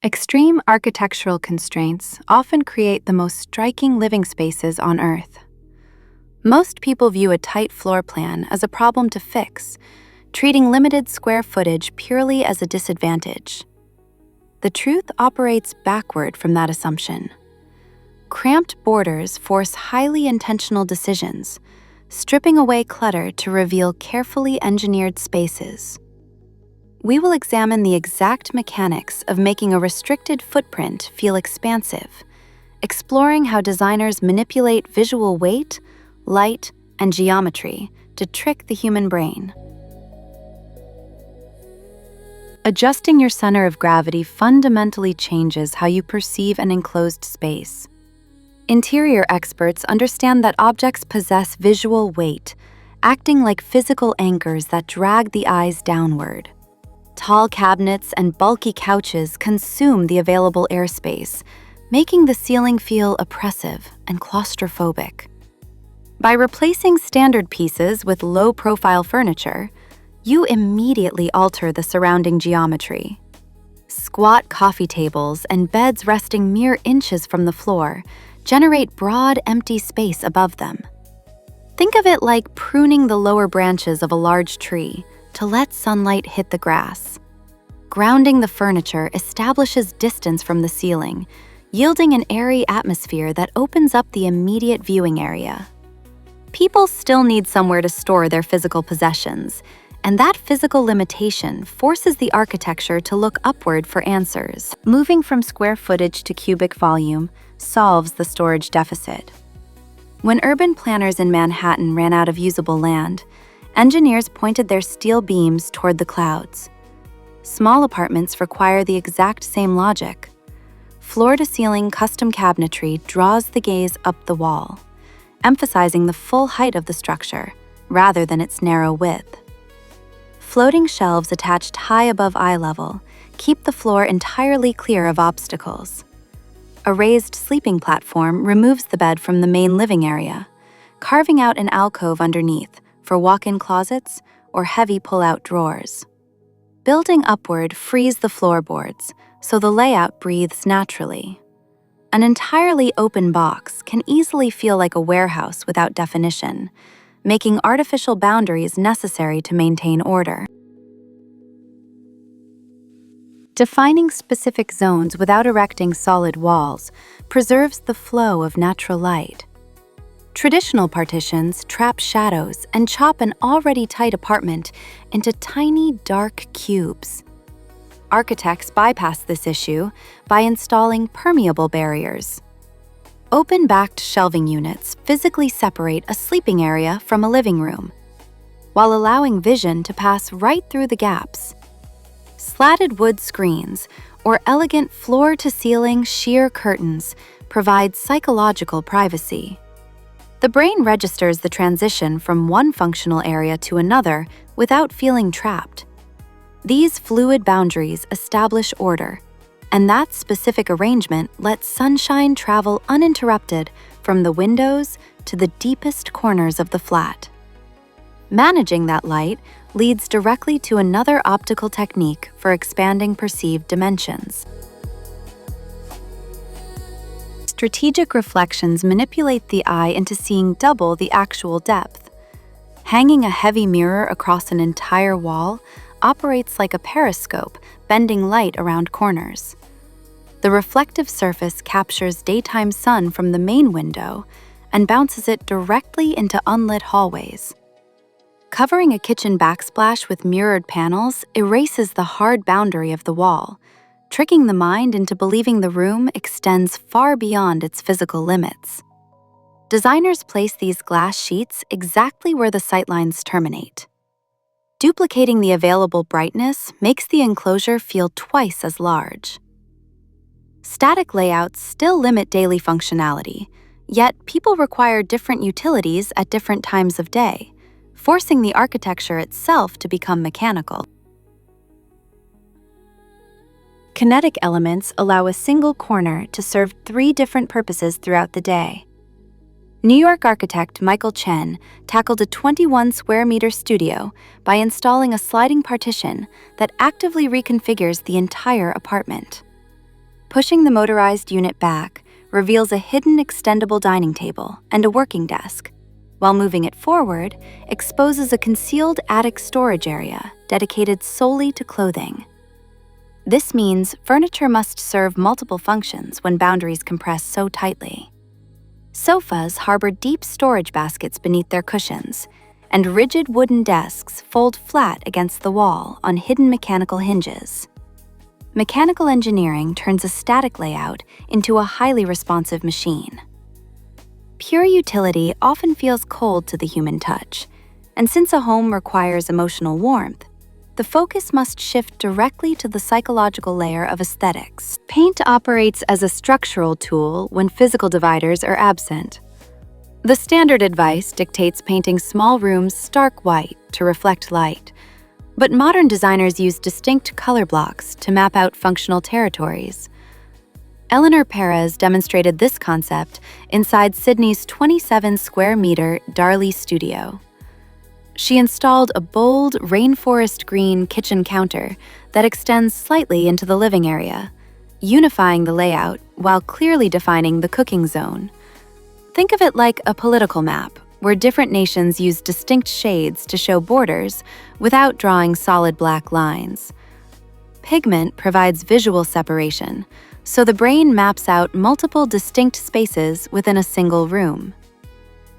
Extreme architectural constraints often create the most striking living spaces on Earth. Most people view a tight floor plan as a problem to fix, treating limited square footage purely as a disadvantage. The truth operates backward from that assumption. Cramped borders force highly intentional decisions, stripping away clutter to reveal carefully engineered spaces. We will examine the exact mechanics of making a restricted footprint feel expansive, exploring how designers manipulate visual weight, light, and geometry to trick the human brain. Adjusting your center of gravity fundamentally changes how you perceive an enclosed space. Interior experts understand that objects possess visual weight, acting like physical anchors that drag the eyes downward. Tall cabinets and bulky couches consume the available airspace, making the ceiling feel oppressive and claustrophobic. By replacing standard pieces with low-profile furniture, you immediately alter the surrounding geometry. Squat coffee tables and beds resting mere inches from the floor generate broad, empty space above them. Think of it like pruning the lower branches of a large tree to let sunlight hit the grass. Grounding the furniture establishes distance from the ceiling, yielding an airy atmosphere that opens up the immediate viewing area. People still need somewhere to store their physical possessions, and that physical limitation forces the architecture to look upward for answers. Moving from square footage to cubic volume solves the storage deficit. When urban planners in Manhattan ran out of usable land, engineers pointed their steel beams toward the clouds. Small apartments require the exact same logic. Floor-to-ceiling custom cabinetry draws the gaze up the wall, emphasizing the full height of the structure rather than its narrow width. Floating shelves attached high above eye level keep the floor entirely clear of obstacles. A raised sleeping platform removes the bed from the main living area, carving out an alcove underneath for walk-in closets or heavy pull-out drawers. Building upward frees the floorboards, so the layout breathes naturally. An entirely open box can easily feel like a warehouse without definition, making artificial boundaries necessary to maintain order. Defining specific zones without erecting solid walls preserves the flow of natural light. Traditional partitions trap shadows and chop an already tight apartment into tiny, dark cubes. Architects bypass this issue by installing permeable barriers. Open-backed shelving units physically separate a sleeping area from a living room, while allowing vision to pass right through the gaps. Slatted wood screens or elegant floor-to-ceiling sheer curtains provide psychological privacy. The brain registers the transition from one functional area to another without feeling trapped. These fluid boundaries establish order, and that specific arrangement lets sunshine travel uninterrupted from the windows to the deepest corners of the flat. Managing that light leads directly to another optical technique for expanding perceived dimensions. Strategic reflections manipulate the eye into seeing double the actual depth. Hanging a heavy mirror across an entire wall operates like a periscope, bending light around corners. The reflective surface captures daytime sun from the main window and bounces it directly into unlit hallways. Covering a kitchen backsplash with mirrored panels erases the hard boundary of the wall, tricking the mind into believing the room extends far beyond its physical limits. Designers place these glass sheets exactly where the sightlines terminate. Duplicating the available brightness makes the enclosure feel twice as large. Static layouts still limit daily functionality, yet people require different utilities at different times of day, forcing the architecture itself to become mechanical. Kinetic elements allow a single corner to serve 3 different purposes throughout the day. New York architect Michael Chen tackled a 21-square-meter studio by installing a sliding partition that actively reconfigures the entire apartment. Pushing the motorized unit back reveals a hidden extendable dining table and a working desk, while moving it forward exposes a concealed attic storage area dedicated solely to clothing. This means furniture must serve multiple functions when boundaries compress so tightly. Sofas harbor deep storage baskets beneath their cushions, and rigid wooden desks fold flat against the wall on hidden mechanical hinges. Mechanical engineering turns a static layout into a highly responsive machine. Pure utility often feels cold to the human touch, and since a home requires emotional warmth, the focus must shift directly to the psychological layer of aesthetics. Paint operates as a structural tool when physical dividers are absent. The standard advice dictates painting small rooms stark white to reflect light, but modern designers use distinct color blocks to map out functional territories. Eleanor Perez demonstrated this concept inside Sydney's 27-square-meter Darley studio. She installed a bold rainforest green kitchen counter that extends slightly into the living area, unifying the layout while clearly defining the cooking zone. Think of it like a political map, where different nations use distinct shades to show borders without drawing solid black lines. Pigment provides visual separation, so the brain maps out multiple distinct spaces within a single room.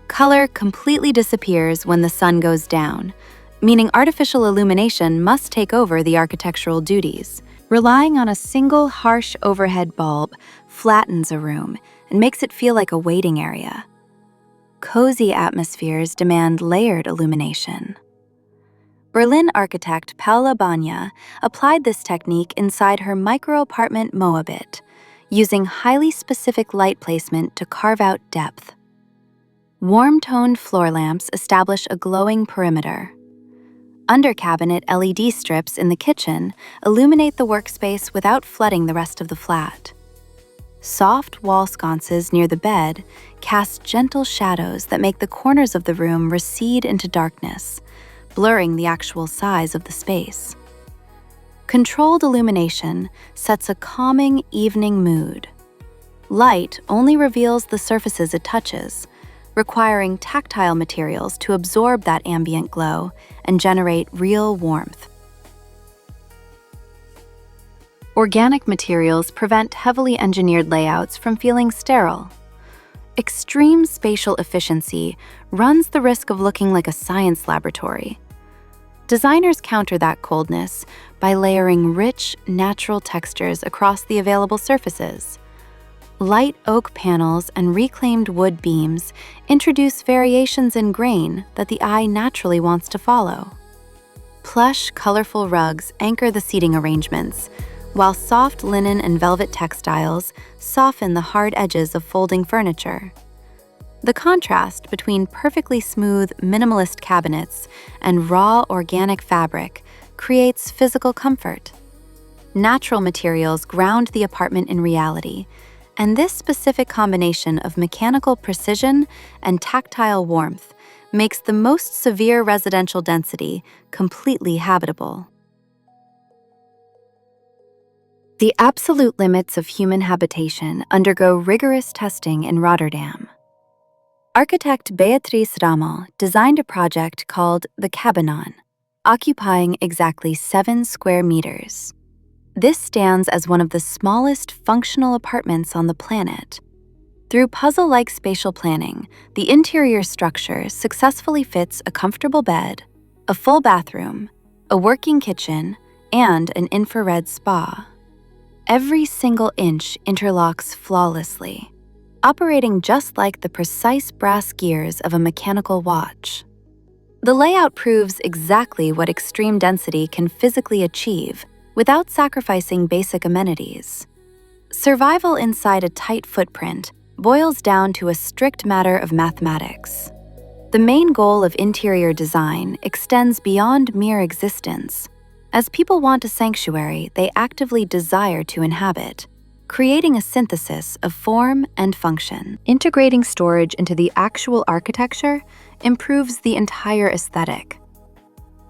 Color completely disappears when the sun goes down, meaning artificial illumination must take over the architectural duties. Relying on a single harsh overhead bulb flattens a room and makes it feel like a waiting area. Cozy atmospheres demand layered illumination. Berlin architect Paula Banya applied this technique inside her micro-apartment Moabit, using highly specific light placement to carve out depth. Warm-toned floor lamps establish a glowing perimeter. Under-cabinet LED strips in the kitchen illuminate the workspace without flooding the rest of the flat. Soft wall sconces near the bed cast gentle shadows that make the corners of the room recede into darkness, blurring the actual size of the space. Controlled illumination sets a calming evening mood. Light only reveals the surfaces it touches, requiring tactile materials to absorb that ambient glow and generate real warmth. Organic materials prevent heavily engineered layouts from feeling sterile. Extreme spatial efficiency runs the risk of looking like a science laboratory. Designers counter that coldness by layering rich, natural textures across the available surfaces. Light oak panels and reclaimed wood beams introduce variations in grain that the eye naturally wants to follow. Plush, colorful rugs anchor the seating arrangements, while soft linen and velvet textiles soften the hard edges of folding furniture. The contrast between perfectly smooth, minimalist cabinets and raw, organic fabric creates physical comfort. Natural materials ground the apartment in reality, and this specific combination of mechanical precision and tactile warmth makes the most severe residential density completely habitable. The absolute limits of human habitation undergo rigorous testing in Rotterdam. Architect Beatrice Ramel designed a project called the Cabanon, occupying exactly 7 square meters. This stands as one of the smallest functional apartments on the planet. Through puzzle-like spatial planning, the interior structure successfully fits a comfortable bed, a full bathroom, a working kitchen, and an infrared spa. Every single inch interlocks flawlessly, operating just like the precise brass gears of a mechanical watch. The layout proves exactly what extreme density can physically achieve without sacrificing basic amenities. Survival inside a tight footprint boils down to a strict matter of mathematics. The main goal of interior design extends beyond mere existence. As people want a sanctuary they actively desire to inhabit, creating a synthesis of form and function. Integrating storage into the actual architecture improves the entire aesthetic.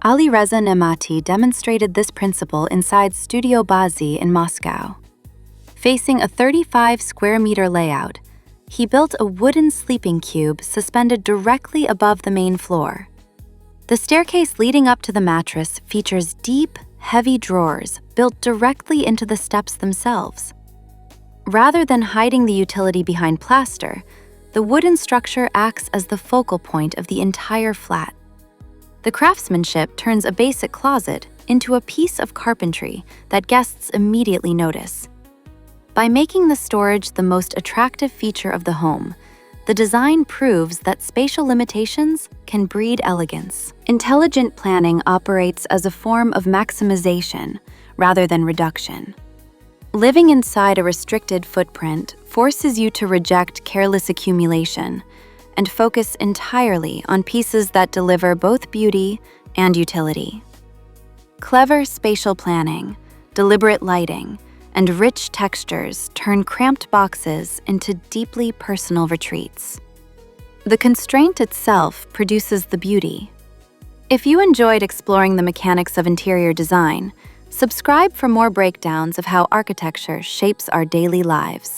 Alireza Nemati demonstrated this principle inside Studio Bazi in Moscow. Facing a 35 square meter layout, he built a wooden sleeping cube suspended directly above the main floor. The staircase leading up to the mattress features deep, heavy drawers built directly into the steps themselves. Rather than hiding the utility behind plaster, the wooden structure acts as the focal point of the entire flat. The craftsmanship turns a basic closet into a piece of carpentry that guests immediately notice. By making the storage the most attractive feature of the home, the design proves that spatial limitations can breed elegance. Intelligent planning operates as a form of maximization rather than reduction. Living inside a restricted footprint forces you to reject careless accumulation and focus entirely on pieces that deliver both beauty and utility. Clever spatial planning, deliberate lighting, and rich textures turn cramped boxes into deeply personal retreats. The constraint itself produces the beauty. If you enjoyed exploring the mechanics of interior design, subscribe for more breakdowns of how architecture shapes our daily lives.